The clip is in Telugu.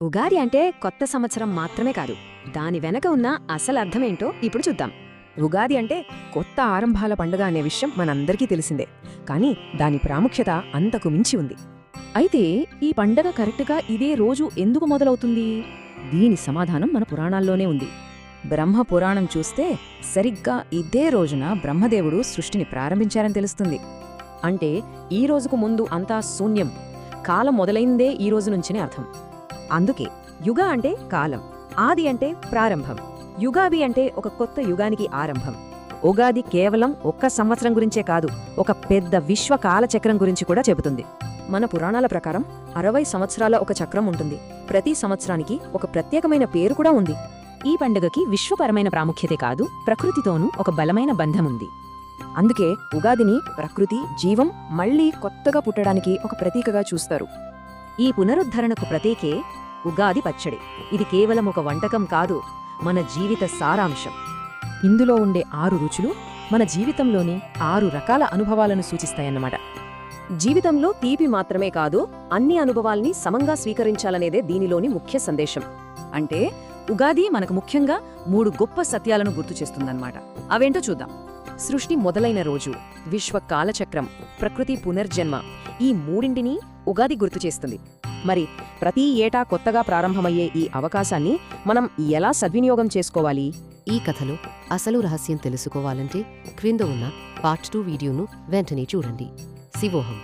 ఉగాది అంటే కొత్త సంవత్సరం మాత్రమే కాదు, దాని వెనక ఉన్న అసలు అర్థమేంటో ఇప్పుడు చూద్దాం. ఉగాది అంటే కొత్త ఆరంభాల పండుగ అనే విషయం మనందరికీ తెలిసిందే. కానీ దాని ప్రాముఖ్యత అంతకు మించి ఉంది. అయితే ఈ పండగ కరెక్ట్గా ఇదే రోజు ఎందుకు మొదలవుతుంది? దీని సమాధానం మన పురాణాల్లోనే ఉంది. బ్రహ్మ పురాణం చూస్తే సరిగ్గా ఇదే రోజున బ్రహ్మదేవుడు సృష్టిని ప్రారంభించారని తెలుస్తుంది. అంటే ఈ రోజుకు ముందు అంతా శూన్యం, కాలం మొదలైందే ఈ రోజు నుంచినే అర్థం. అందుకే యుగ అంటే కాలం, ఆది అంటే ప్రారంభం, యుగాది అంటే ఒక కొత్త యుగానికి ఆరంభం. ఉగాది కేవలం ఒక్క సంవత్సరం గురించే కాదు, ఒక పెద్ద విశ్వ కాలచక్రం గురించి కూడా చెబుతుంది. మన పురాణాల ప్రకారం 60 సంవత్సరాల ఒక చక్రం ఉంటుంది. ప్రతి సంవత్సరానికి ఒక ప్రత్యేకమైన పేరు కూడా ఉంది. ఈ పండుగకి విశ్వపరమైన ప్రాముఖ్యతే కాదు, ప్రకృతితోనూ ఒక బలమైన బంధముంది. అందుకే ఉగాదిని ప్రకృతి, జీవం మళ్లీ కొత్తగా పుట్టడానికి ఒక ప్రతీకగా చూస్తారు. ఈ పునరుద్ధరణకు ప్రతీకే ఉగాది పచ్చడి. ఇది కేవలం ఒక వంటకం కాదు, మన జీవిత సారాంశం. ఇందులో ఉండే 6 రుచులు మన జీవితంలోని 6 రకాల అనుభవాలను సూచిస్తాయన్నమాట. జీవితంలో తీపి మాత్రమే కాదు, అన్ని అనుభవాల్ని సమంగా స్వీకరించాలనేదే దీనిలోని ముఖ్య సందేశం. అంటే ఉగాది మనకు ముఖ్యంగా 3 గొప్ప సత్యాలను గుర్తు చేస్తుందన్నమాట. అవేంటో చూద్దాం. సృష్టి మొదలైన రోజు, విశ్వ కాలచక్రం, ప్రకృతి పునర్జన్మ, ఈ మూడింటినీ ఉగాది గుర్తుచేస్తుంది. మరి ప్రతి ఏటా కొత్తగా ప్రారంభమయ్యే ఈ అవకాశాన్ని మనం ఎలా సద్వినియోగం చేసుకోవాలి? ఈ కథలో అసలు రహస్యం తెలుసుకోవాలంటే క్రింద ఉన్న పార్ట్ 2 వీడియోను వెంటనే చూడండి. శివోహం.